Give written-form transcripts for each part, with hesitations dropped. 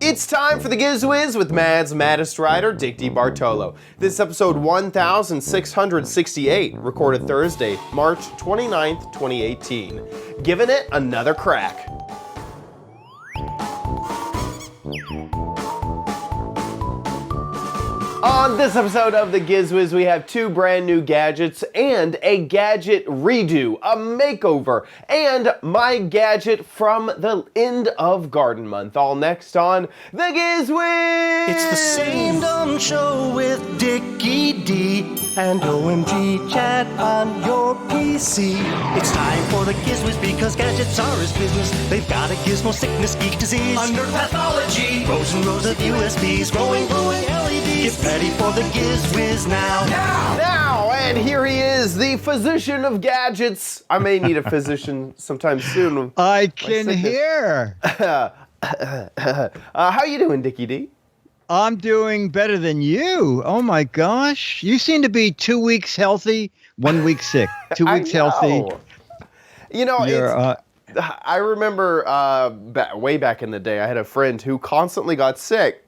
It's time for the Giz Wiz with Mad's maddest writer, Dick DeBartolo. This is episode 1668, recorded Thursday, March 29th, 2018. Giving it another crack. On this episode of the Giz Wiz, we have two brand new gadgets and a gadget redo, a makeover, and my gadget from the end of Garden Month. All next on the Giz Wiz! It's the Sing Dong Show with Dickie D and OMG chat on your PC. It's time for the Giz Wiz because gadgets are his business. They've got a gizmo sickness, geek disease, under pathology, rows and rows of USBs, glowing LEDs. Get ready for the Giz Wiz now, and here he is, the physician of gadgets. I may need a physician sometime soon. I can hear. How you doing, Dickie D? I'm doing better than you. Oh my gosh. You seem to be 2 weeks healthy, 1 week sick. 2 weeks healthy. You know, I remember way back in the day, I had a friend who constantly got sick.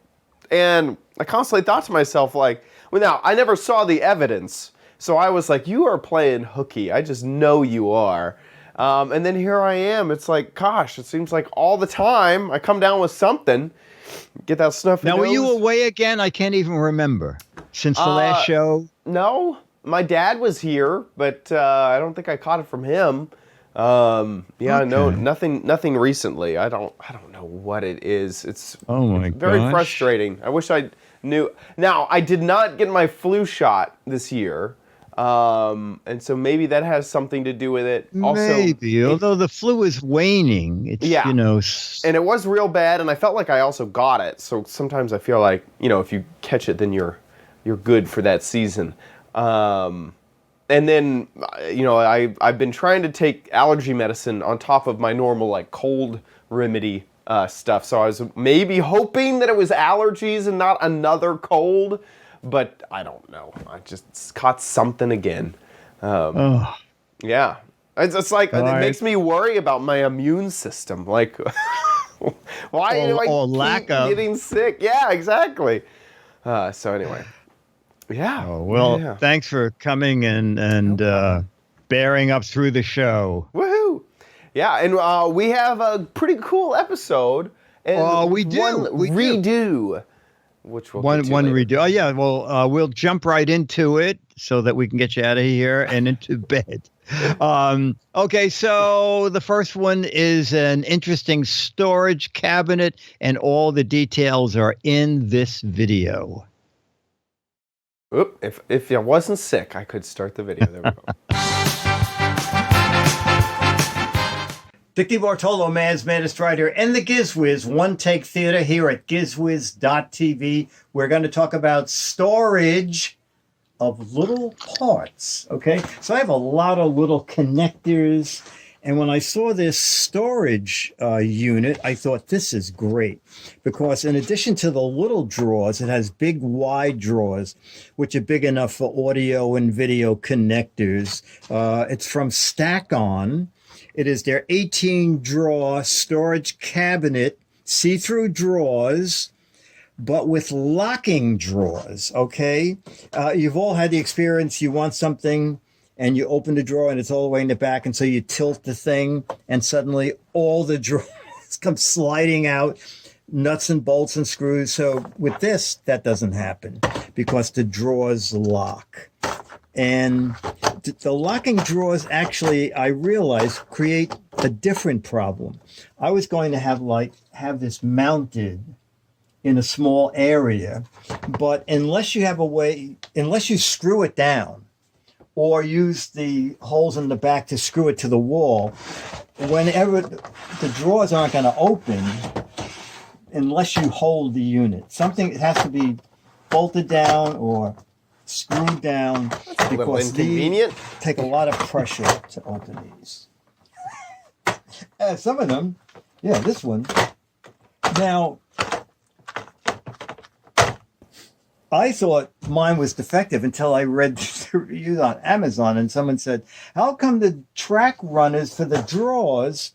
And I constantly thought to myself, like, well, now, I never saw the evidence. So I was like, you are playing hooky. I just know you are. And then here I am. It's like, gosh, it seems like all the time I come down with something. Get that snuffy nose. Now, were you away again? I can't even remember. Since the last show? No. My dad was here, but I don't think I caught it from him. No, nothing recently. I don't know what it is. It's very frustrating. I wish I knew. Now, I did not get my flu shot this year. And so maybe that has something to do with it. Maybe, although the flu is waning. It's, and it was real bad, and I felt like I also got it. So sometimes I feel like, if you catch it, then you're good for that season. And then, I've been trying to take allergy medicine on top of my normal, like, cold remedy stuff. So I was maybe hoping that it was allergies and not another cold, but I don't know. I just caught something again. Yeah. It's like, it makes me worry about my immune system. Like, why do I keep getting sick? Yeah, exactly. So anyway. Yeah. Oh, well, thanks for coming and bearing up through the show. Woohoo! Yeah, and we have a pretty cool episode. And we do. One redo. Which we'll one redo. Oh, yeah. Well, we'll jump right into it so that we can get you out of here and into bed. Okay, so the first one is an interesting storage cabinet, and all the details are in this video. Oop, if I wasn't sick, I could start the video. There we go. Dick DeBartolo, Man's Maddest Writer, and the Giz Wiz One Take Theater here at gizwiz.tv. We're going to talk about storage of little parts, okay? So I have a lot of little connectors, and when I saw this storage unit, I thought this is great because in addition to the little drawers, it has big wide drawers, which are big enough for audio and video connectors. It's from Stack-On. It is their 18-drawer storage cabinet, see-through drawers, but with locking drawers, okay? You've all had the experience, you want something, and you open the drawer and it's all the way in the back, and so you tilt the thing, and suddenly all the drawers come sliding out, nuts and bolts and screws. So with this, that doesn't happen because the drawers lock. And the locking drawers actually, I realized, create a different problem. I was going to have this mounted in a small area, but unless you screw it down, or use the holes in the back to screw it to the wall, whenever the drawers aren't going to open unless you hold the unit. Something has to be bolted down or screwed down because these take a lot of pressure to open these. Some of them, this one. Now, I thought mine was defective until I read the reviews on Amazon, and someone said, how come the track runners for the drawers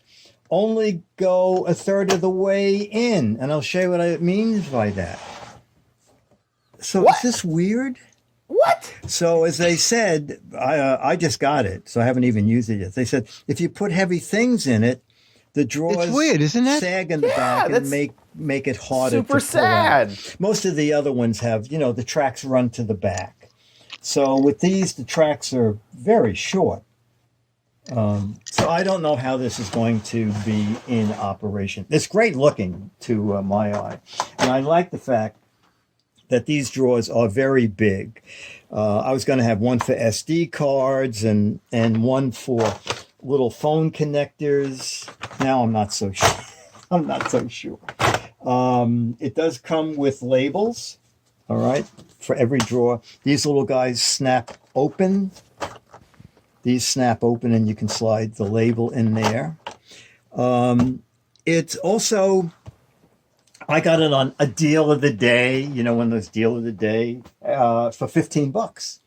only go a third of the way in. And I'll show you what it means by that. So What? is this weird? What? So as they said, I just got it, so I haven't even used it yet. They said if you put heavy things in it, the drawers It's weird, isn't it? sag in the Yeah, back and that's make it harder super to pull out. sad. Most of the other ones have, the tracks run to the back. So with these, the tracks are very short. So I don't know how this is going to be in operation. It's great looking to my eye. And I like the fact that these drawers are very big. I was going to have one for SD cards and one for little phone connectors. Now I'm not so sure. I'm not so sure. It does come with labels, all right, for every drawer. These little guys snap open. These snap open and you can slide the label in there. It's also, I got it on a deal of the day, one of those deal of the day, for $15.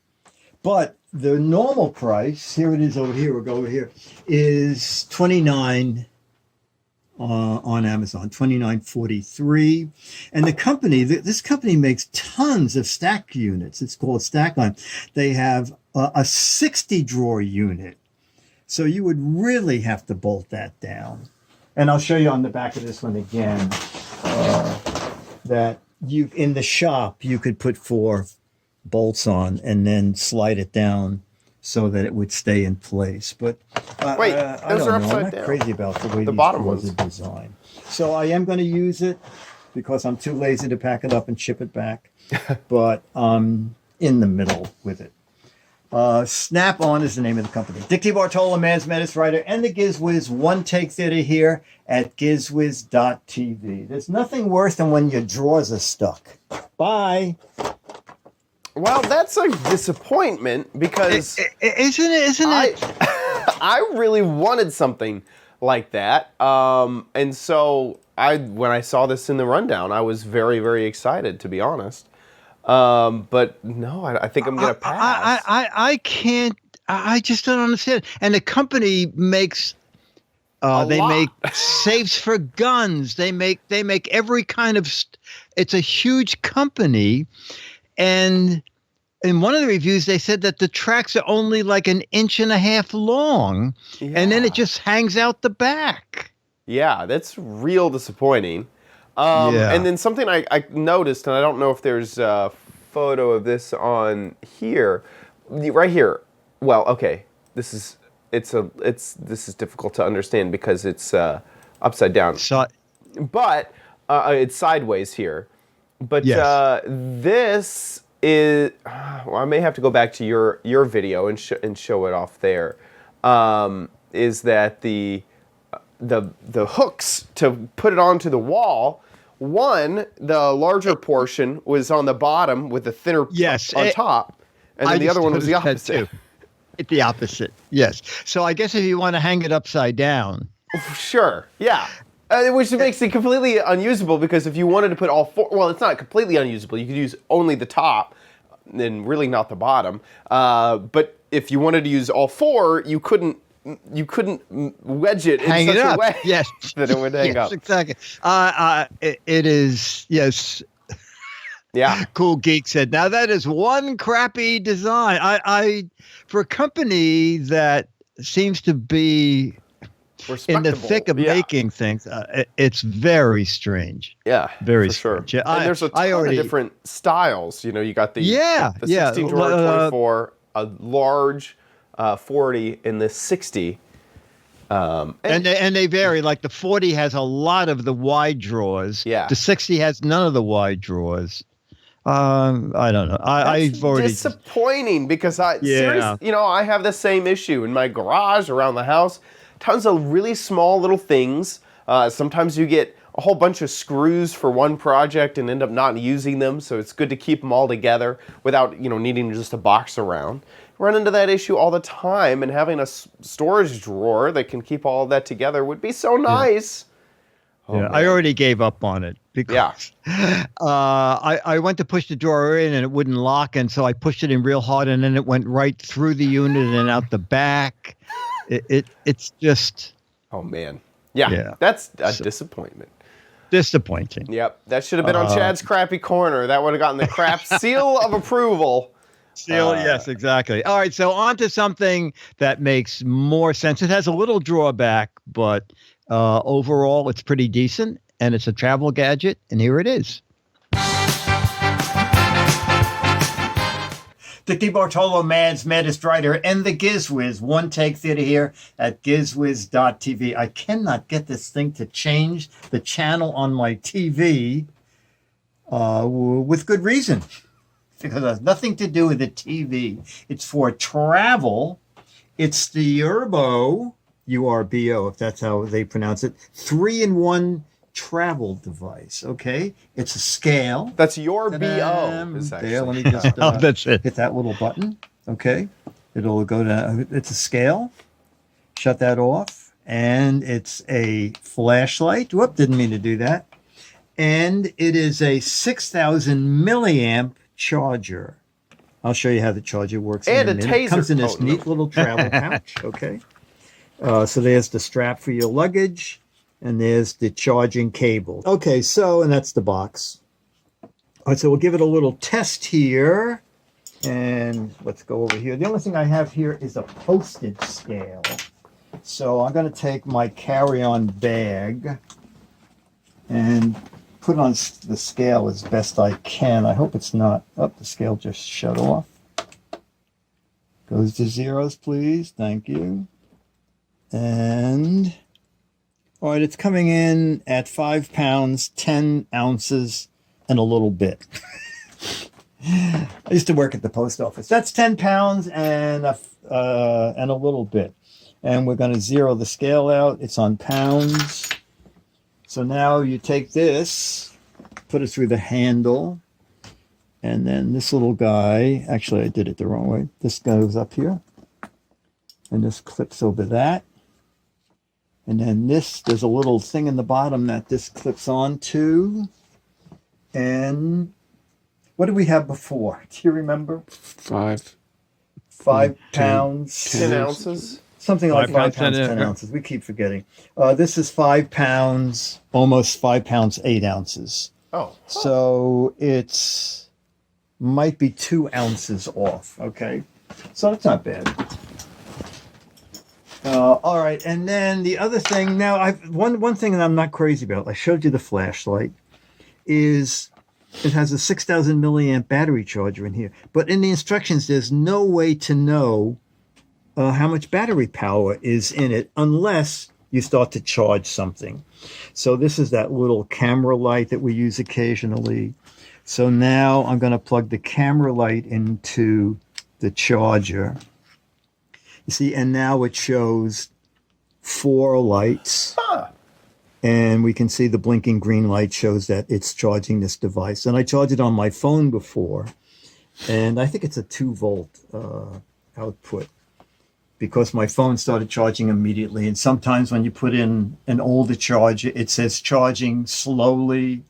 But the normal price, here it is over here, we'll go over here, is $29 on Amazon, $29.43. And the company, this company makes tons of stack units. It's called Stackline. They have a 60 drawer unit. So you would really have to bolt that down. And I'll show you on the back of this one again, that in the shop, you could put 4 bolts on and then slide it down so that it would stay in place. But Wait, I those don't are know. I'm upside not down. crazy about the way The these bottom drawers ones. are designed. So I am going to use it because I'm too lazy to pack it up and ship it back. But I'm in the middle with it. Snap-on is the name of the company. Dick DeBartolo, Man's Menace writer, and the Giz Wiz one-take theater here at gizwiz.tv. There's nothing worse than when your drawers are stuck. Bye. Well, that's a disappointment because Isn't it? I really wanted something like that. And so when I saw this in the rundown, I was very, very excited, to be honest. But no, I think I'm going to pass. I can't. I just don't understand. And the company makes. They lot. make safes for guns. They make every kind of. It's a huge company, and in one of the reviews they said that the tracks are only like 1.5 inches long, and then Yeah. it just hangs out the back. Yeah, that's real disappointing. Yeah. And then something I noticed, and I don't know if there's a photo of this on here, right here. Well, okay, this is difficult to understand because it's upside down, So but it's sideways here. But Yes. this is, well, I may have to go back to your video and show it off there. Is that the hooks to put it onto the wall? One, the larger portion was on the bottom with the thinner Yes, on top, and then the other one was the noticed that opposite. too. It's the opposite. Yes. So I guess if you want to hang it upside down. Sure, yeah. Which makes it completely unusable because if you wanted to put all 4, well, it's not completely unusable. You could use only the top and really not the bottom. But if you wanted to use all 4, you couldn't wedge it Hang in it such up. a way Yes. that it would hang Yes, up. exactly. It is, yes. Yeah. Cool Geek said, now that is one crappy design. I for a company that seems to be in the thick of Yeah. making things, it's very strange. Yeah, Very for sure. strange. Yeah, And there's a ton of different styles. You know, you got the 16 drawer 24, a large 40, and the 60. And they vary. Like the 40 has a lot of the wide drawers. Yeah. The 60 has none of the wide drawers. I don't know. I've already disappointing because I have the same issue in my garage around the house. Tons of really small little things. Sometimes you get a whole bunch of screws for one project and end up not using them. So it's good to keep them all together without needing just a box around. Run into that issue all the time, and having a storage drawer that can keep all of that together would be so nice. Oh, I already gave up on it because I went to push the drawer in and it wouldn't lock, and so I pushed it in real hard, and then it went right through the unit and out the back. It's just Oh man, Yeah. That's a disappointment. Disappointing. Yep. That should have been on Chad's Crappy Corner. That would have gotten the crap seal of approval. Yes, exactly. All right, so on to something that makes more sense. It has a little drawback, but overall it's pretty decent, and it's a travel gadget, and here it is. Dick DeBartolo, Mads, Maddest Writer, and the Giz Wiz. One Take Theater here at gizwiz.tv. I cannot get this thing to change the channel on my TV with good reason. Because it has nothing to do with the TV. It's for travel. It's the Urbo, URBO, if that's how they pronounce it, 3-in-1 travel device. Okay, it's a scale. That's your BO. There, let me just That's it. hit that little button. Okay, it'll go to. It's a scale. Shut that off, and it's a flashlight. Whoop! Didn't mean to do that. And it is a 6,000 milliamp charger. I'll show you how the charger works. And in a minute. taser. It comes in this neat little travel pouch. Okay, so there's the strap for your luggage. And there's the charging cable. Okay, so, and that's the box. All right, so we'll give it a little test here. And let's go over here. The only thing I have here is a postage scale. So I'm going to take my carry-on bag and put on the scale as best I can. I hope it's not. Oh, the scale just shut off. Goes to zeros, please. Thank you. And... all right, it's coming in at 5 pounds, 10 ounces, and a little bit. I used to work at the post office. That's 10 pounds and a little bit. And we're going to zero the scale out. It's on pounds. So now you take this, put it through the handle, and then this little guy, actually I did it the wrong way. This goes up here, and this clips over that. And then there's a little thing in the bottom that this clips onto. And what did we have before? Do you remember? 5 pounds. 10 ounces? Something like 5 5 pounds, pounds, 10 ounces. We keep forgetting. This is 5 pounds, almost 5 pounds, 8 ounces. Oh. So it's might be 2 ounces off. Okay. So it's not bad. All right, and then the other thing. Now, one thing that I'm not crazy about. I showed you the flashlight. Is it has a 6,000 milliamp battery charger in here? But in the instructions, there's no way to know how much battery power is in it unless you start to charge something. So this is that little camera light that we use occasionally. So now I'm going to plug the camera light into the charger. You see, and now it shows 4 lights. And we can see the blinking green light shows that it's charging this device. And I charged it on my phone before. And I think it's a 2-volt output because my phone started charging immediately. And sometimes when you put in an older charger, it says charging slowly.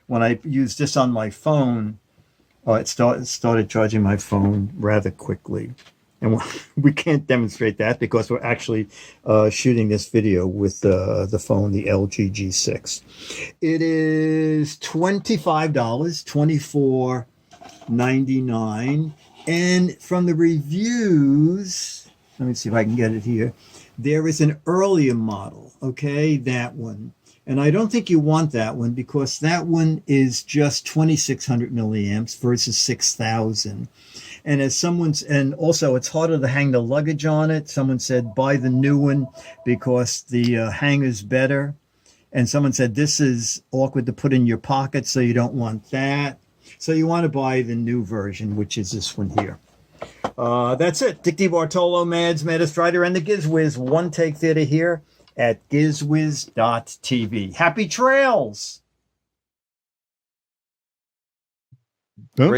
When I used this on my phone, it started charging my phone rather quickly. And we can't demonstrate that because we're actually shooting this video with the phone, the LG G6. It is $25, $24.99. And from the reviews, let me see if I can get it here. There is an earlier model, okay, that one. And I don't think you want that one because that one is just 2,600 milliamps versus 6,000. And and also it's harder to hang the luggage on it. Someone said buy the new one because the hanger's better. And someone said this is awkward to put in your pocket, so you don't want that. So you want to buy the new version, which is this one here. That's it. Dick DeBartolo, Mads, Maddest Writer, and the Giz Wiz. One Take Theater here at gizwiz.tv. Happy trails! Huh?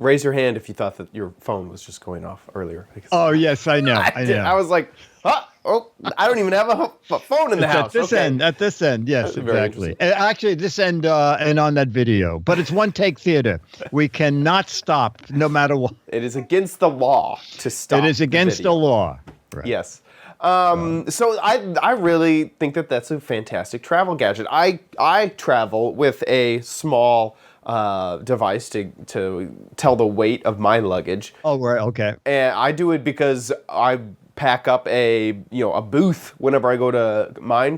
Raise your hand if you thought that your phone was just going off earlier. Oh, yes, I know. I was like, I don't even have a phone in the house. At this end, yes, exactly. Actually, this end and on that video. But it's One Take Theater. We cannot stop no matter what. It is against the law to stop. It is against the law. Right. Yes. So I really think that that's a fantastic travel gadget. I travel with a small device to tell the weight of my luggage. Oh, right. Okay. And I do it because I pack up a booth whenever I go to Mine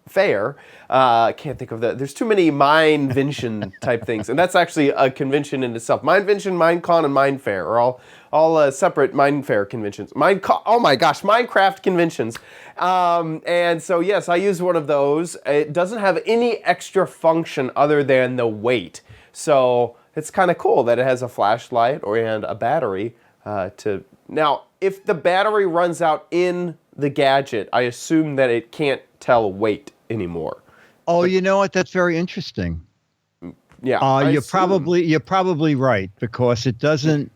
Fair. I can't think of that. There's too many Minevention type things, and that's actually a convention in itself. Minevention, Minecon, and Mine Fair are all separate Mine Fair conventions. Oh my gosh, Minecraft conventions. And so yes, I use one of those. It doesn't have any extra function other than the weight. So it's kind of cool that it has a flashlight and a battery Now, if the battery runs out in the gadget, I assume that it can't tell weight anymore. Oh, you know what? That's very interesting. Yeah. You're probably right, because it doesn't,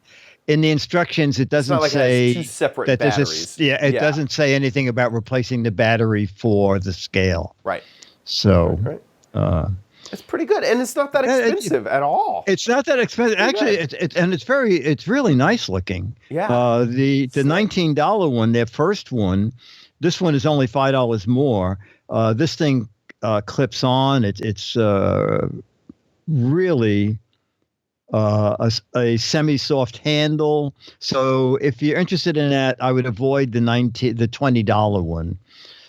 in the instructions, it doesn't like say it has two separate that batteries. it doesn't say anything about replacing the battery for the scale. Right. So, Right. It's pretty good, and it's not that expensive at all. It's not that expensive. Actually, it's really nice looking. Yeah. The $19 one, their first one, this one is only $5 more. This thing clips on. It's really a semi-soft handle. So if you're interested in that, I would avoid the $20 one.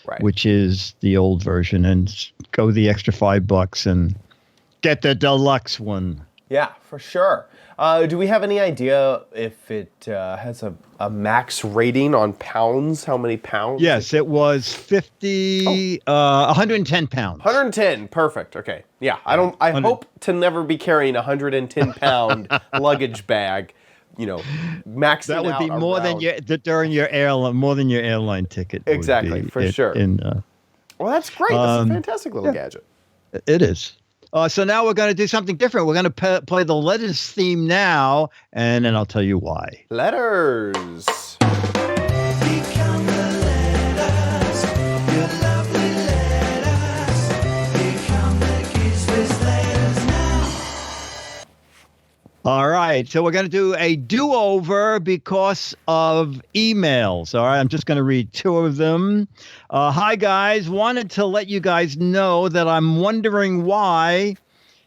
Right. Which is the old version, and go the extra $5 and get the deluxe one. Yeah, for sure. Do we have any idea if it has a max rating on pounds? How many pounds? Yes, it was 110 pounds. 110, perfect. Okay, yeah. I hope to never be carrying a 110-pound luggage bag. Maxing that would be out more around. than your airline ticket. Exactly, for sure. Well, that's great. That's a fantastic little gadget. It is. So now we're going to do something different. We're going to play the letters theme now, and then I'll tell you why. Letters. Become the letters, your lovely letters. Become the Giz Wiz letters now. All right, so we're going to do a do-over because of emails. All right, I'm just going to read two of them. Hi, guys. Wanted to let you guys know that I'm wondering why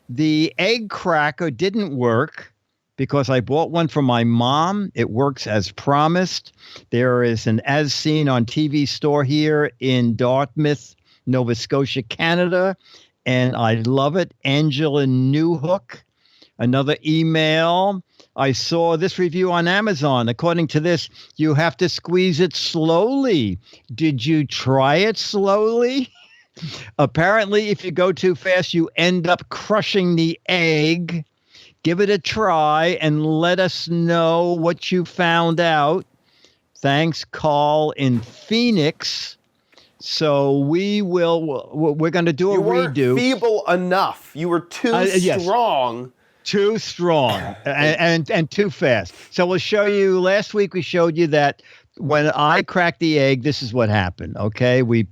the egg cracker didn't work, because I bought one for my mom. It works as promised. There is an as seen on TV store here in Dartmouth, Nova Scotia, Canada, and I love it. Angela Newhook. Another email. I saw this review on Amazon. According to this, you have to squeeze it slowly. Did you try it slowly? Apparently, if you go too fast, you end up crushing the egg. Give it a try and let us know what you found out. Thanks, Carl in Phoenix. So we're going to do a redo. You weren't feeble enough. You were too strong. Too strong and too fast. So we'll show you. Last week we showed you that when I cracked the egg, this is what happened. Okay, we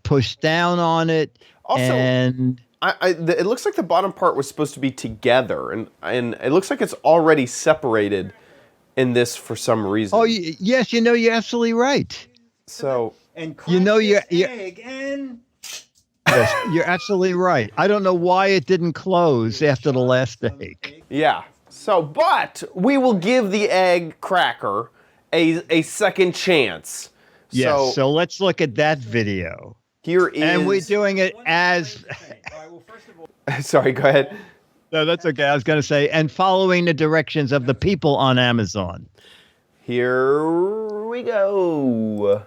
pushed down on it, Also, and it looks like the bottom part was supposed to be together, and it looks like it's already separated in this for some reason. oh yes, you're absolutely right. So And you're egg and yes, you're absolutely right. I don't know why it didn't close after the last egg. yeah. So, but we will give the egg cracker a second chance. Yes. So let's look at that video. Here is. And we're doing it as. All right, well, first of all, Sorry, go ahead. No, that's okay. I was going to say, and following the directions of the people on Amazon. Here we go.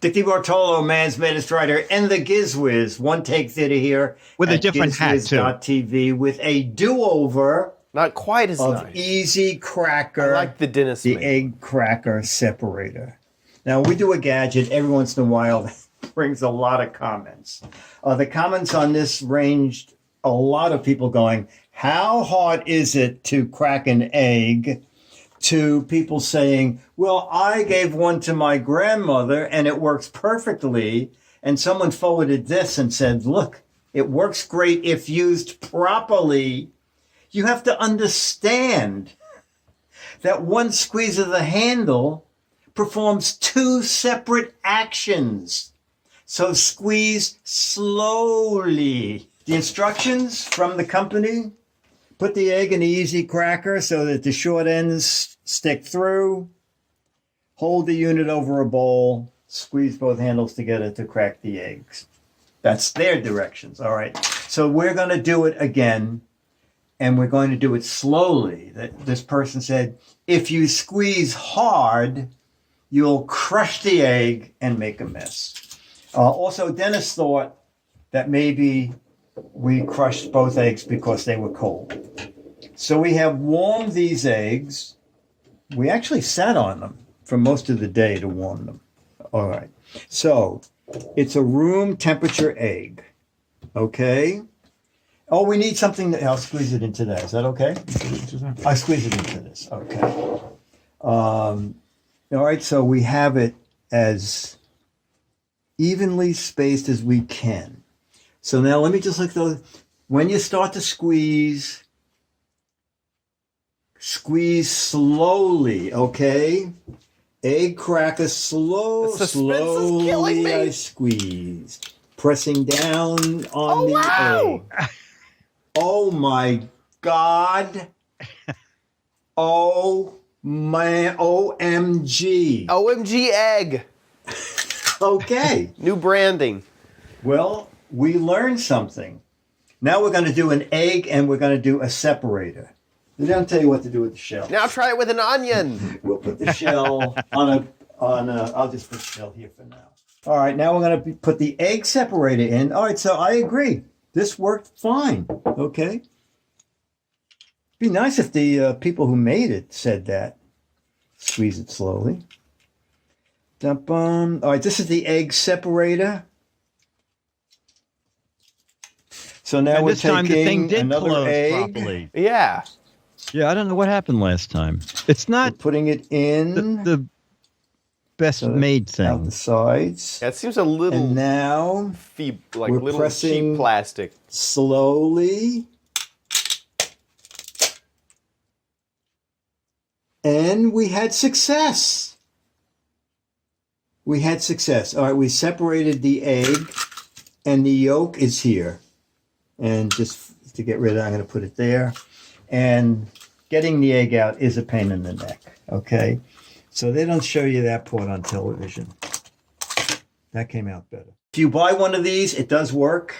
Dick Bartolo, man's maddest writer, and the Giz Wiz, one take theater here With a different hat, too. TV with a do-over Not quite as of nice. Easy Cracker, I like the dentist. the man. egg cracker separator. Now, we do a gadget every once in a while that brings a lot of comments. The comments on this ranged a lot of people going, how hard is it to crack an egg? To people saying, well, I gave one to my grandmother and it works perfectly. And someone forwarded this and said, look, it works great if used properly. You have to understand that one squeeze of the handle performs two separate actions. So squeeze slowly. The instructions from the company: put the egg in the easy cracker so that the short ends stick through. Hold the unit over a bowl. Squeeze both handles together to crack the eggs. That's their directions. All right. So we're going to do it again, and we're going to do it slowly. This person said, if you squeeze hard, you'll crush the egg and make a mess. Also, Dennis thought that maybe we crushed both eggs because they were cold. So we have warmed these eggs. We actually sat on them for most of the day to warm them. All right. So it's a room temperature egg. Okay. Oh, we need something I'll squeeze it into that. Is that okay? I squeeze it into this. Okay. All right. So we have it as evenly spaced as we can. So now let me just look those. When you start to squeeze, squeeze slowly, okay? Egg cracker slowly I squeeze. Pressing down on the egg. Oh my God. Oh my OMG. OMG egg. Okay. New branding. Well, we learned something. Now we're going to do an egg and we're going to do a separator. They don't tell you what to do with the shell. Now try it with an onion. We'll put the shell on a, I'll just put the shell here for now. All right, now we're going to put the egg separator in. All right, so I agree. This worked fine, okay? Be nice if the people who made it said that. Squeeze it slowly. All right, this is the egg separator. So now we're taking the thing did another close egg. properly. Yeah. Yeah, I don't know what happened last time. It's not We're putting it in the best made out thing. the sides. That seems a little And now like we're little pressing cheap plastic. slowly. And we had success. We had success. All right, we separated the egg and the yolk is here. And just to get rid of it, I'm going to put it there. And getting the egg out is a pain in the neck, okay? So they don't show you that part on television. That came out better. If you buy one of these, it does work.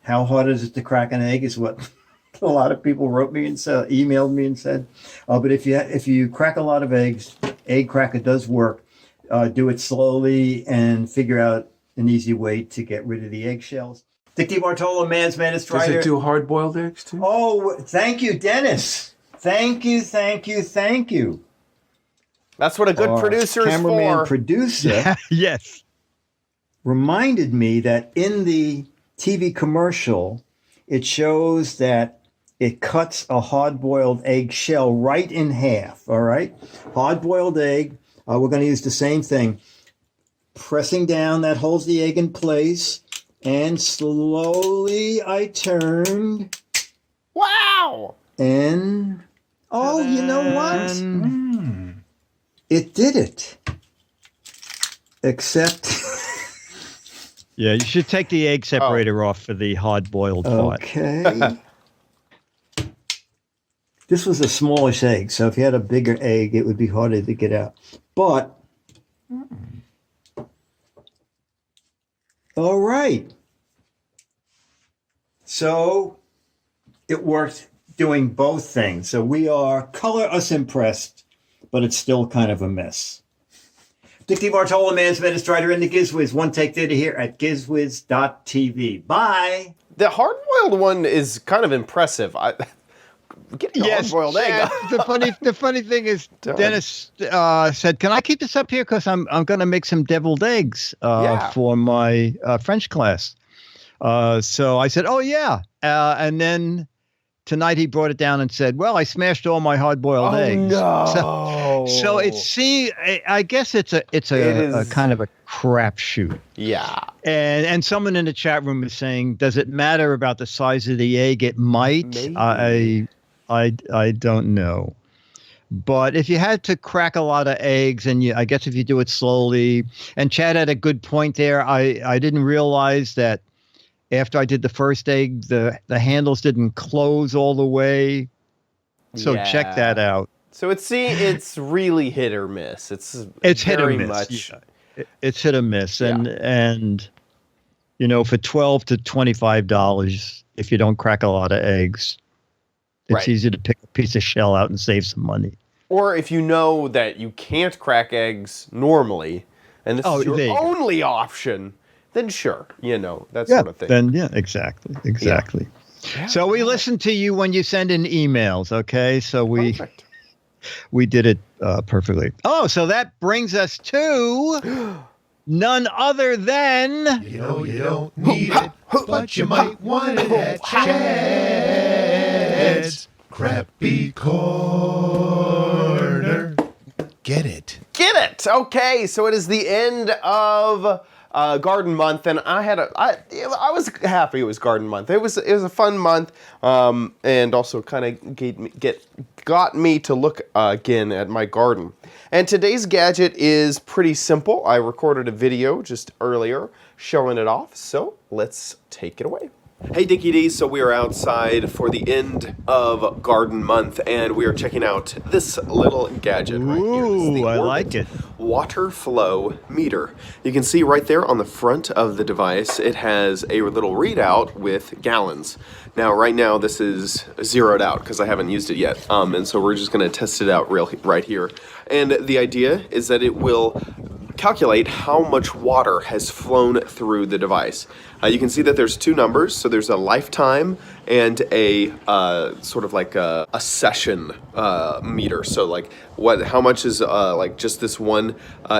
How hard is it to crack an egg is what a lot of people wrote me and said, emailed me and said. But if you crack a lot of eggs, egg cracker does work. Do it slowly and figure out an easy way to get rid of the eggshells. Dick DiBartolo, Man's Man Strider. Does it do hard-boiled eggs too? Oh, thank you, Dennis. Thank you. That's what a good Our producer is cameraman for. producer Yes. reminded me that in the TV commercial, it shows that it cuts a hard-boiled egg shell right in half, all right? Hard-boiled egg, we're going to use the same thing. Pressing down, that holds the egg in place, and slowly I turned, Wow. and, oh, you know what? It did it. Except... Yeah, you should take the egg separator off for the hard-boiled part. Okay. This was a smallish egg, so if you had a bigger egg, it would be harder to get out. But, all right. So, it worked doing both things. So we are color us impressed, but it's still kind of a mess. Dick DiBartolo, Man's Man Strider, and the Giz Wiz. One take theater here at gizwiz.tv. Bye. The hard-boiled one is kind of impressive. Getting a hard-boiled egg. The funny thing is, Dennis said, "Can I keep this up here? Because I'm going to make some deviled eggs for my French class." So I said, "Oh yeah," and then tonight he brought it down and said, "Well, I smashed all my hard-boiled eggs." No. So I guess it's a kind of a crapshoot. Yeah. And someone in the chat room is saying, does it matter about the size of the egg? It might. Maybe. I don't know. But if you had to crack a lot of eggs, and I guess if you do it slowly, and Chad had a good point there. I didn't realize that after I did the first egg, the handles didn't close all the way. So check that out. So it's really hit or miss. It's hit or very miss. much. Yeah. It's hit or miss, Yeah. and for $12 to $25, if you don't crack a lot of eggs, it's Right. easy to pick a piece of shell out and save some money. Or if you know that you can't crack eggs normally, and this is there you your go. only option, then sure, that sort of thing. Then exactly. Yeah. So we listen to you when you send in emails, okay? So Perfect. we did it perfectly. Oh, so that brings us to none other than You know you don't need it, but you might want it at Chad's Crappy Corner. Get it. Get it. Okay, so it is the end of Garden Month, and I was happy it was Garden Month. It was a fun month, and also kind of got me to look again at my garden. And today's gadget is pretty simple. I recorded a video just earlier showing it off, so let's take it away. Hey Dickie D, so we are outside for the end of Garden Month, and we are checking out this little gadget right here. This is the Ooh, I Orbit like it. Water flow meter. You can see right there on the front of the device, it has a little readout with gallons. Now, right now, this is zeroed out because I haven't used it yet, and so we're just going to test it out right here. And the idea is that it will calculate how much water has flown through the device. You can see that there's two numbers, so there's a lifetime and a sort of like a session meter. So like how much is like just this one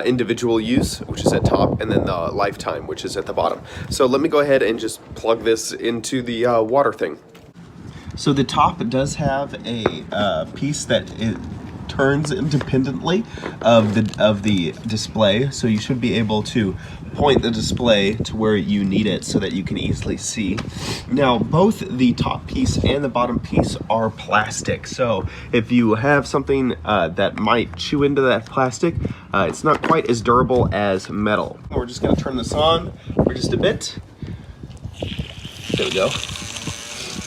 individual use, which is at top, and then the lifetime, which is at the bottom. So let me go ahead and just plug this into the water thing. So the top does have a piece that turns independently of the display, so you should be able to point the display to where you need it so that you can easily see. Now, both the top piece and the bottom piece are plastic, so if you have something that might chew into that plastic, it's not quite as durable as metal. We're just going to turn this on for just a bit. There we go.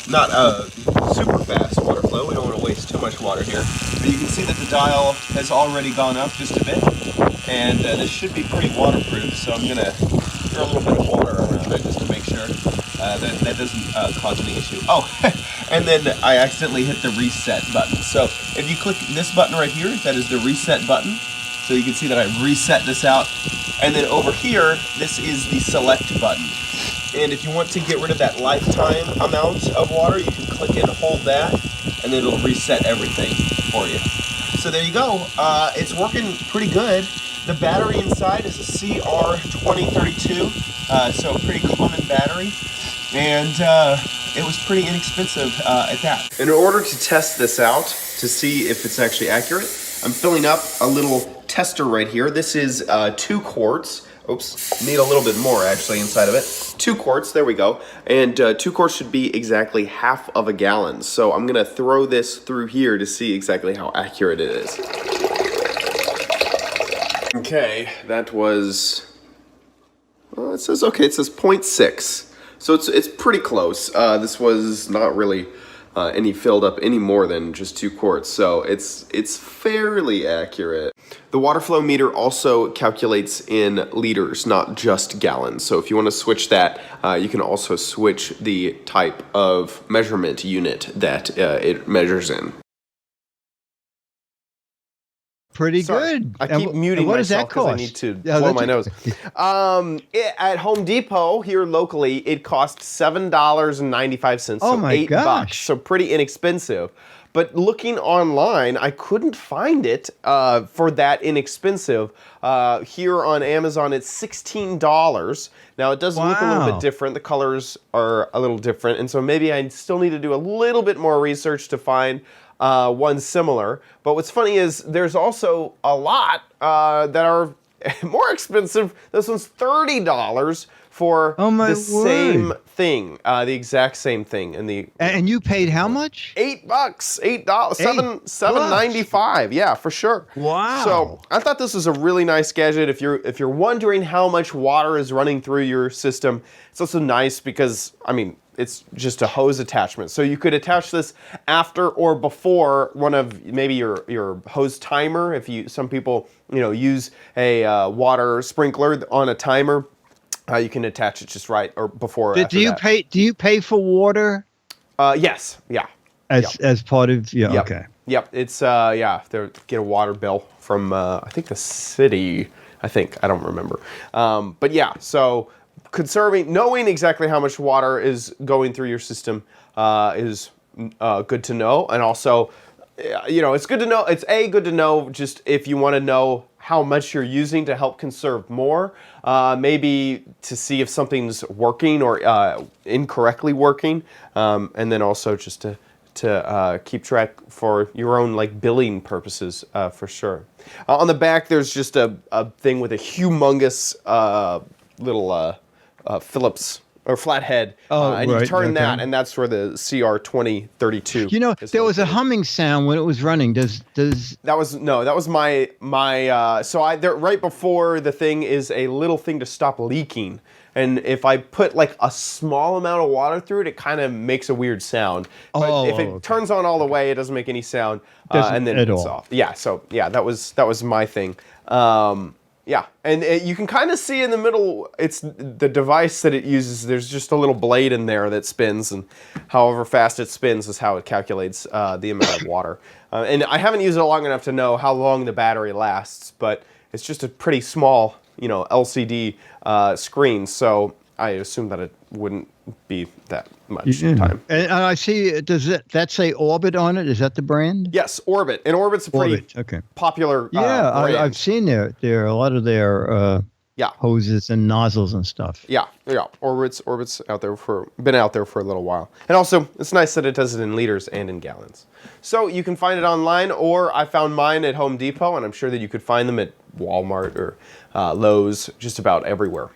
Not a super fast water flow. We don't want to waste too much water here. But you can see that the dial has already gone up just a bit. And this should be pretty waterproof. So I'm going to throw a little bit of water around it just to make sure that doesn't cause any issue. Oh, and then I accidentally hit the reset button. So if you click this button right here, that is the reset button. So you can see that I reset this out. And then over here, this is the select button. And if you want to get rid of that lifetime amount of water, you can click and hold that, and then it'll reset everything for you. So there you go. It's working pretty good. The battery inside is a CR2032, so a pretty common battery. And it was pretty inexpensive at that. In order to test this out, to see if it's actually accurate, I'm filling up a little tester right here. This is 2 quarts. Oops, need a little bit more actually inside of it. 2 quarts, there we go. And 2 quarts should be exactly half of a gallon. So I'm gonna throw this through here to see exactly how accurate it is. Okay, that was, well, it says 0.6. So it's pretty close. This was not really any filled up any more than just 2 quarts, so it's fairly accurate. The water flow meter also calculates in liters, not just gallons. So if you want to switch that, you can also switch the type of measurement unit that it measures in. pretty Sorry, good. I keep muting what does myself that because I cost? need to Yeah, blow that's my okay. nose. At Home Depot here locally, it costs $7.95, Oh so my $8, gosh. so pretty inexpensive. But looking online, I couldn't find it for that inexpensive. Here on Amazon, it's $16. Now, it does look a little Wow. bit different. The colors are a little different, and so maybe I still need to do a little bit more research to find one similar. But what's funny is there's also a lot that are more expensive. This one's $30 for Oh, my the same word. thing, the exact same thing. And you paid how much? $8, $8, $8. $7.95. Yeah, for sure. Wow. So I thought this was a really nice gadget. If you're wondering how much water is running through your system, it's also nice because it's just a hose attachment. So you could attach this after or before one of maybe your hose timer. Some people use a water sprinkler on a timer. You can attach it just right or before. Or after do you that. pay? Do you pay for water? Yes. Yeah. As part of Yep. Okay. Yep. It's they get a water bill from I think the city. I don't remember. But yeah, so knowing exactly how much water is going through your system is good to know, and also, it's good to know. It's good to know just if you want to know how much you're using to help conserve more, maybe to see if something's working or incorrectly working, and then also just to keep track for your own billing purposes for sure. On the back, there's just a thing with a humongous little Phillips or flathead, and you turn that, and that's where the CR2032. There was a humming sound when it was running. Does that was my so there right before the thing is a little thing to stop leaking. And if I put a small amount of water through it, it kind of makes a weird sound. But if it turns on all the way, it doesn't make any sound, and then it's off. Yeah, so that was my thing. Yeah, and you can kind of see in the middle, it's the device that it uses. There's just a little blade in there that spins, and however fast it spins is how it calculates the amount of water. And I haven't used it long enough to know how long the battery lasts, but it's just a pretty small, LCD screen, so I assume that it wouldn't be that much time. And I see. Does that say Orbit on it? Is that the brand? Yes, Orbit, and Orbit's a pretty popular. Yeah, brand. I've seen there a lot of their hoses and nozzles and stuff. Yeah. Orbit's been out there for a little while, and also it's nice that it does it in liters and in gallons. So you can find it online, or I found mine at Home Depot, and I'm sure that you could find them at Walmart or Lowe's, just about everywhere.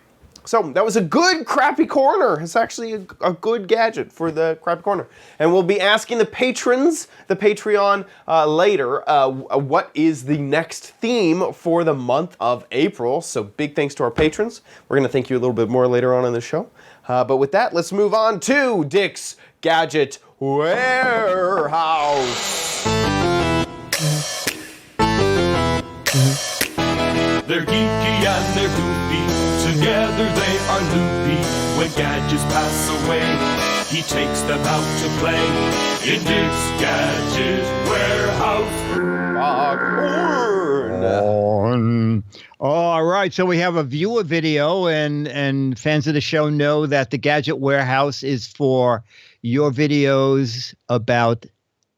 So that was a good crappy corner. It's actually a good gadget for the crappy corner. And we'll be asking the patrons, the Patreon, later, what is the next theme for the month of April. So big thanks to our patrons. We're going to thank you a little bit more later on in the show. But with that, let's move on to Dick's Gadget Warehouse. They're geeky and they're goofy. Together they are loopy. When gadgets pass away, he takes them out to play in Dick's Gadget Warehouse. All right, so we have a viewer video, and fans of the show know that the Gadget Warehouse is for your videos about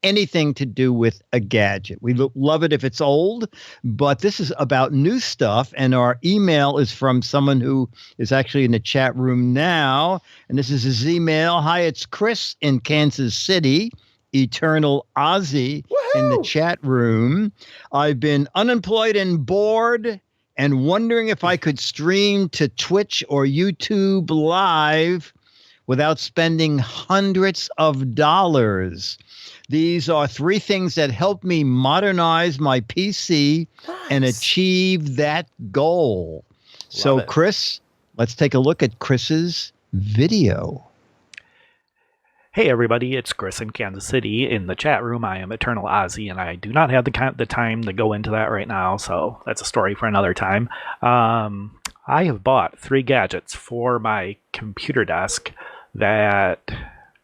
anything to do with a gadget. We love it if it's old, but this is about new stuff, and our email is from someone who is actually in the chat room now, and this is his email. Hi, it's Chris in Kansas City. Eternal Ozzy in the chat room. I've been unemployed and bored and wondering if I could stream to Twitch or YouTube live without spending hundreds of dollars. These are 3 things that help me modernize my PC and achieve that goal. So, Chris, let's take a look at Chris's video. Hey everybody, it's Chris in Kansas City. In the chat room, I am Eternal Ozzy, and I do not have the time to go into that right now, so that's a story for another time. I have bought 3 gadgets for my computer desk that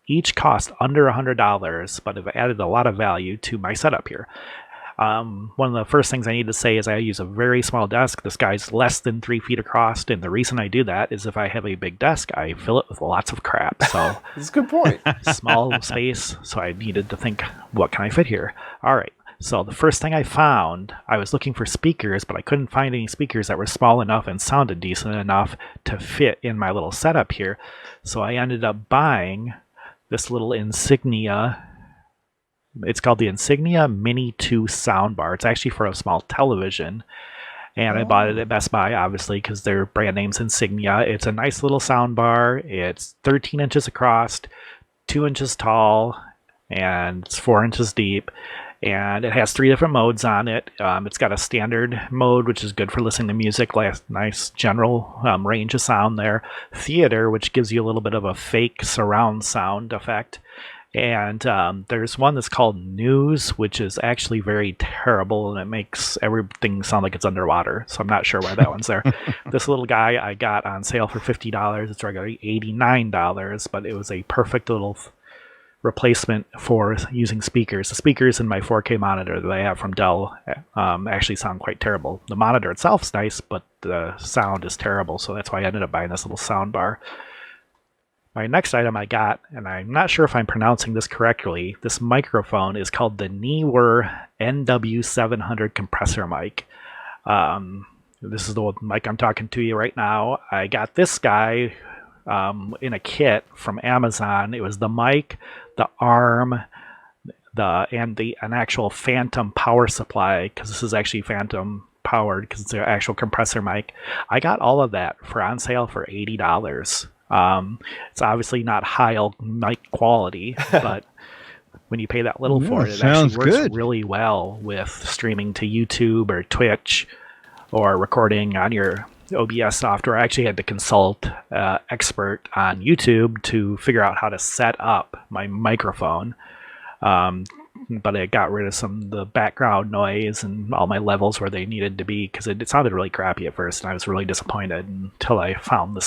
each cost under $100, but have added a lot of value to my setup here. One of the first things I need to say is I use a very small desk. This guy's less than 3 feet across, and the reason I do that is if I have a big desk, I fill it with lots of crap. So that's a good point. Small space, so I needed to think, what can I fit here? All right. So the first thing I found, I was looking for speakers, but I couldn't find any speakers that were small enough and sounded decent enough to fit in my little setup here. So I ended up buying this little Insignia. It's called the Insignia Mini 2 soundbar. It's actually for a small television. And I bought it at Best Buy, obviously, because their brand name's Insignia. It's a nice little sound bar. It's 13 inches across, 2 inches tall, and it's 4 inches deep. And it has 3 different modes on it. It's got a standard mode, which is good for listening to music, nice general range of sound there. Theater, which gives you a little bit of a fake surround sound effect. And there's one that's called News, which is actually very terrible, and it makes everything sound like it's underwater. So I'm not sure why that one's there. This little guy I got on sale for $50. It's regularly $89, but it was a perfect little replacement for using speakers. The speakers in my 4K monitor that I have from Dell actually sound quite terrible. The monitor itself is nice, but the sound is terrible, so that's why I ended up buying this little sound bar. My next item I got, and I'm not sure if I'm pronouncing this correctly, this microphone is called the Neewer NW700 compressor mic. This is the mic I'm talking to you right now. I got this guy in a kit from Amazon. It was the mic, the arm, and an actual phantom power supply, because this is actually phantom powered because it's an actual compressor mic. I got all of that on sale for $80. It's obviously not high mic quality, but when you pay that little for it, it actually works really well with streaming to YouTube or Twitch or recording on your OBS software. I actually had to consult an expert on YouTube to figure out how to set up my microphone. But it got rid of some of the background noise and all my levels where they needed to be, because it sounded really crappy at first, and I was really disappointed until I found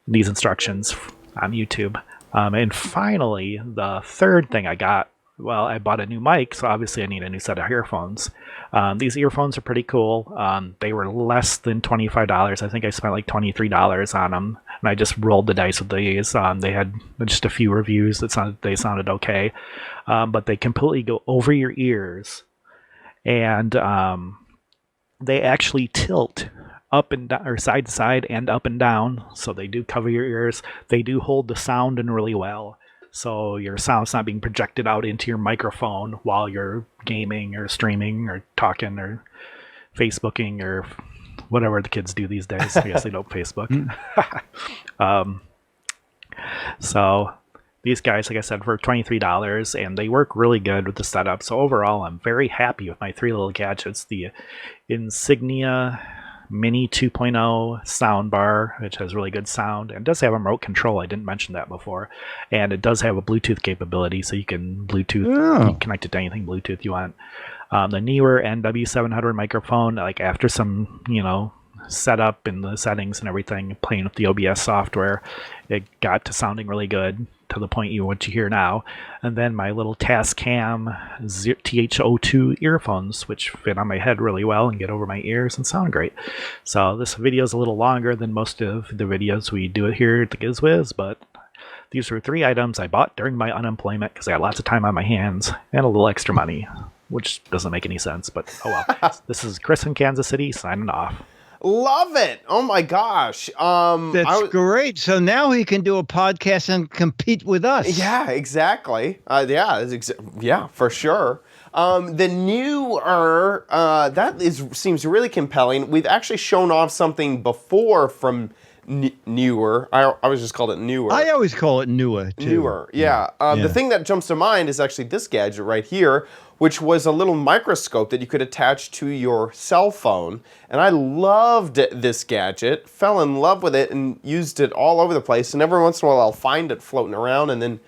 these instructions on YouTube. And finally, the third thing I got, well, I bought a new mic, so obviously I need a new set of earphones. These earphones are pretty cool. They were less than $25. I think I spent like $23 on them, and I just rolled the dice with these. They had just a few reviews that they sounded okay, but they completely go over your ears, and they actually tilt up and down, or side to side and up and down, so they do cover your ears. They do hold the sound in really well, so your sound's not being projected out into your microphone while you're gaming or streaming or talking or Facebooking or whatever the kids do these days. I guess they don't Facebook. So these guys, like I said, for $23, and they work really good with the setup. So overall, I'm very happy with my 3 little gadgets. The Insignia Mini 2.0 soundbar, which has really good sound and does have a remote control. I didn't mention that before. And it does have a Bluetooth capability, so you can connect it to anything Bluetooth you want. The Neewer NW700 microphone, like after some, setup in the settings and everything, playing with the OBS software, it got to sounding really good, to the point what you hear now. And then my little Tascam TH02 earphones, which fit on my head really well and get over my ears and sound great. So this video is a little longer than most of the videos we do it here at the Giz Wiz, but these were 3 items I bought during my unemployment because I had lots of time on my hands and a little extra money, which doesn't make any sense, but oh well. This is Chris in Kansas City signing off. Love it. Oh my gosh. That's great. So now he can do a podcast and compete with us. Yeah, exactly. Yeah, for sure. The Neewer, seems really compelling. We've actually shown off something before from Neewer. I always just called it Neewer. I always call it Newer, too. Neewer, yeah. The thing that jumps to mind is actually this gadget right here, which was a little microscope that you could attach to your cell phone. And I loved this gadget, fell in love with it, and used it all over the place. And every once in a while I'll find it floating around and then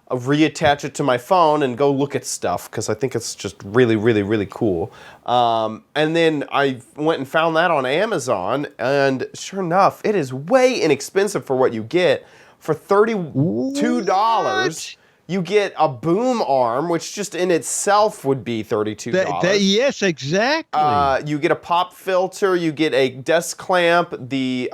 I'll reattach it to my phone and go look at stuff, because I think it's just really, really, really cool. And then I went and found that on Amazon, and sure enough, it is way inexpensive for what you get. For $32, you get a boom arm, which just in itself would be $32. Yes, exactly. You get a pop filter, you get a desk clamp, the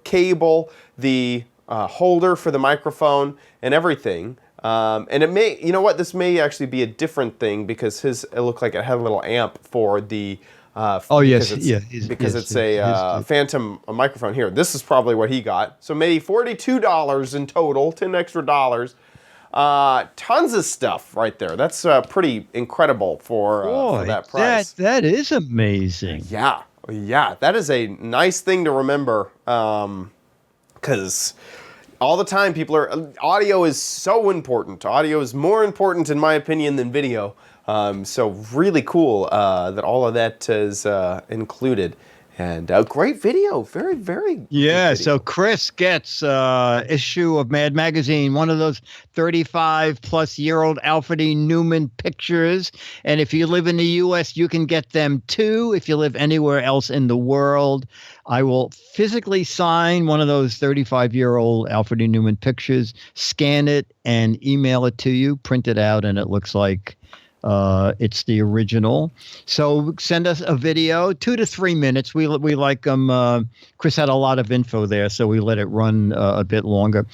cable, the holder for the microphone, and everything. And it may, this may actually be a different thing, because it looked like it had a little amp for the. It's a phantom microphone here. This is probably what he got. So maybe $42 in total, $10 extra. Tons of stuff right there. That's pretty incredible for Boy, that price. that is amazing. Yeah, that is a nice thing to remember, because all the time audio is so important. Audio is more important, in my opinion, than video. So really cool that all of that is included. And a great video. Very, very Yeah, good video. so Chris gets issue of Mad Magazine, one of those 35-plus-year-old Alfred E. Newman pictures. And if you live in the U.S., you can get them too. If you live anywhere else in the world, I will physically sign one of those 35-year-old Alfred E. Newman pictures, scan it, and email it to you, print it out, and it looks like it's the original. So send us a video, 2 to 3 minutes. We like them. Chris had a lot of info there, so we let it run a bit longer.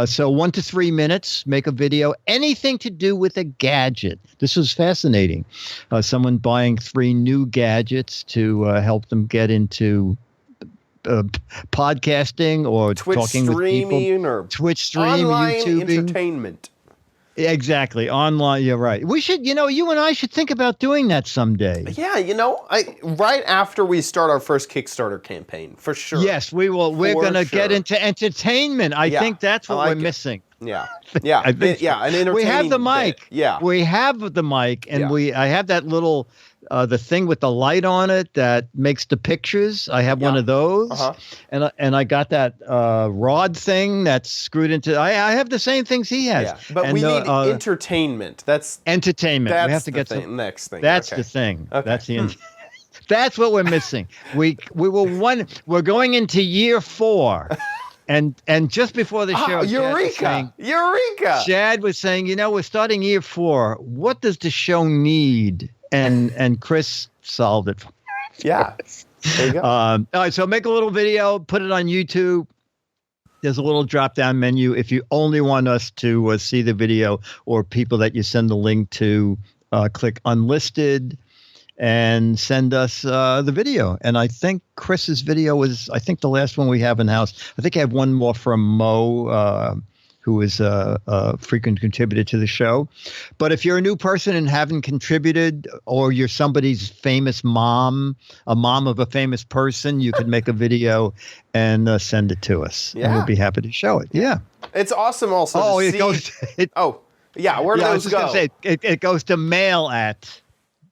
So 1 to 3 minutes, make a video, anything to do with a gadget. This was fascinating. Someone buying 3 new gadgets to help them get into podcasting or Twitch talking with people. streaming or Twitch stream, online YouTubing. entertainment. Exactly. Online. You're right. We should, you and I should think about doing that someday. Yeah, right after we start our first Kickstarter campaign, for sure. Yes, we will. We're For going to get sure. into entertainment. I Yeah, think that's I what like we're it. missing. Yeah, I think so. an entertaining We have the bit. mic. Yeah, We have the mic, and Yeah. I have that little, the thing with the light on it that makes the pictures. I have one Yeah. of those, Uh-huh. and I got that rod thing that's screwed into. I have the same things he has. yeah. But And we the, need entertainment. That's entertainment. that's We have to the get thing, some. next thing. That's Okay. the thing. Okay. That's the. That's what we're missing. We're going into year 4, and just before the show, Eureka! Chad was saying, we're starting year 4. What does the show need? And Chris solved it. Yeah. There you go. All right, so make a little video, put it on YouTube. There's a little drop-down menu if you only want us to see the video, or people that you send the link to. Click unlisted and send us the video. And I think Chris's video is, the last one we have in house. I think I have one more from Mo, who is a frequent contributor to the show. But if you're a new person and haven't contributed, or you're somebody's famous mom, a mom of a famous person, you could make a video and send it to us. And Yeah. we'll be happy to show it. Yeah. It's awesome also Oh, to it see. goes. Oh, yeah. Where do Yeah, I was those just go? going to say, it goes to mail at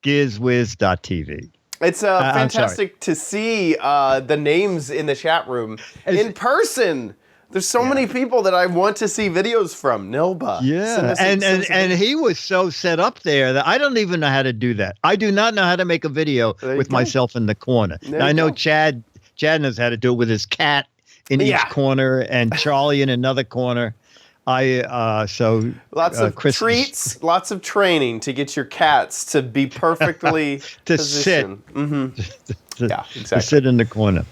gizwiz.tv. It's I'm fantastic to see the names in the chat room in person. There's so many people that I want to see videos from. Nilba. Yeah, and he was so set up there that I don't even know how to do that. I do not know how to make a video There you with go. myself in the corner. There Now, I you know go. Chad knows how to do it with his cat in each Yeah. corner and Charlie in another corner. Lots of Chris treats, lots of training to get your cats to be perfectly To positioned. Yeah, to exactly. sit in the corner.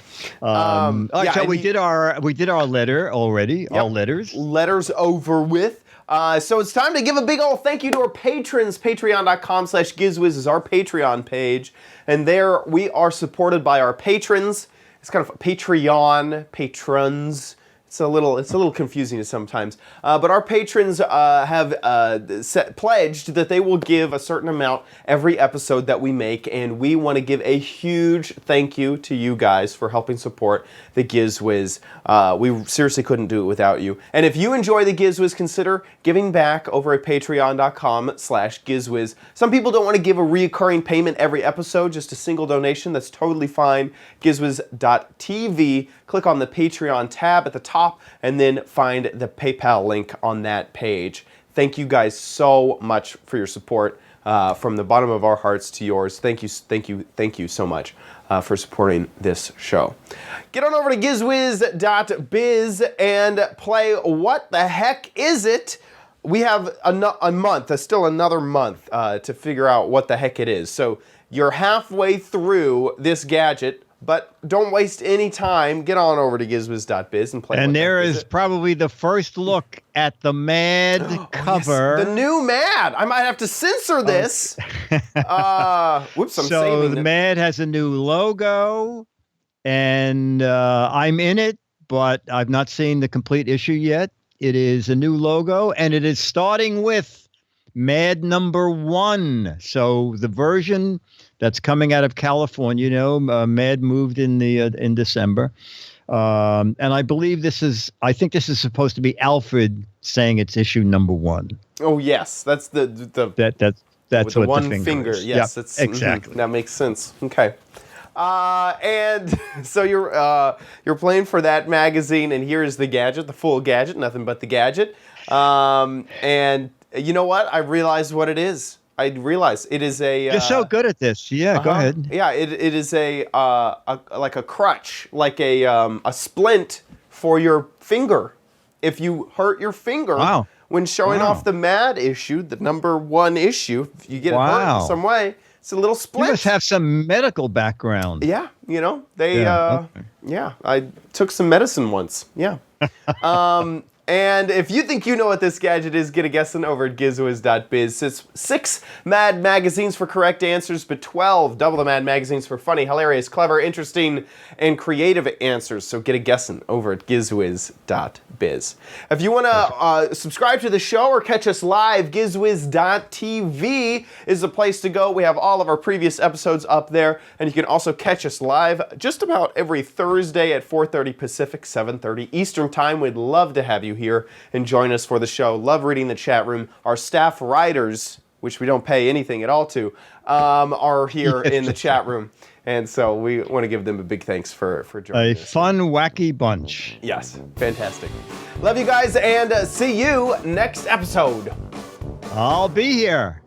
All right, yeah, so and we you- did our letter already. Our Yep. letters. Letters over with. So it's time to give a big old thank you to our patrons. Patreon.com/GizWiz is our Patreon page. And there we are supported by our patrons. It's kind of Patreon, patrons. It's a little confusing sometimes. But our patrons have pledged that they will give a certain amount every episode that we make, and we want to give a huge thank you to you guys for helping support the Giz Wiz. We seriously couldn't do it without you. And if you enjoy the Giz Wiz, consider giving back over at patreon.com/GizWiz. Some people don't want to give a reoccurring payment every episode, just a single donation. That's totally fine. Gizwiz.tv. Click on the Patreon tab at the top, and then find the PayPal link on that page. Thank you guys so much for your support. From the bottom of our hearts to yours. Thank you so much for supporting this show. Get on over to gizwiz.biz and play What the Heck Is It? We have a month, still another month to figure out what the heck it is. So you're halfway through this gadget, but don't waste any time. Get on over to gizwiz.biz and play. And What the there Heck is It? probably the first look at the Mad cover. Yes, the new Mad. I might have to censor this. Whoops, I'm So saving the it. Mad has a new logo, and I'm in it, but I've not seen the complete issue yet. It is a new logo, and it is starting with Mad number 1. So the version that's coming out of California, Mad moved in December. And I believe I think this is supposed to be Alfred saying it's issue number 1. Oh yes, that's That's with what one the finger is. Yes, Yep, it's exactly. that makes sense. Okay. And so you're playing for that magazine, and here is the gadget, the full gadget, nothing but the gadget. And you know what? I realized what it is. I realized it is a. You're so good at this. Yeah, go ahead. Yeah, it is a like a crutch, like a splint for your finger. If you hurt your finger when showing off the Mad issue, the number 1 issue, if you get it hurt in some way, it's a little splint. You must have some medical background. Yeah, I took some medicine once. Yeah. And if you think you know what this gadget is, get a guessing over at gizwiz.biz. It's 6 Mad magazines for correct answers, but 12 Double the Mad magazines for funny, hilarious, clever, interesting, and creative answers. So get a guessing over at gizwiz.biz. If you want to subscribe to the show or catch us live, gizwiz.tv is the place to go. We have all of our previous episodes up there, and you can also catch us live just about every Thursday at 4:30 Pacific, 7:30 Eastern Time. We'd love to have you here and join us for the show. Love reading the chat room. Our staff writers, which we don't pay anything at all to, are here in the chat room. And so we want to give them a big thanks for joining us. A fun, wacky bunch. Yes, fantastic. Love you guys, and see you next episode. I'll be here.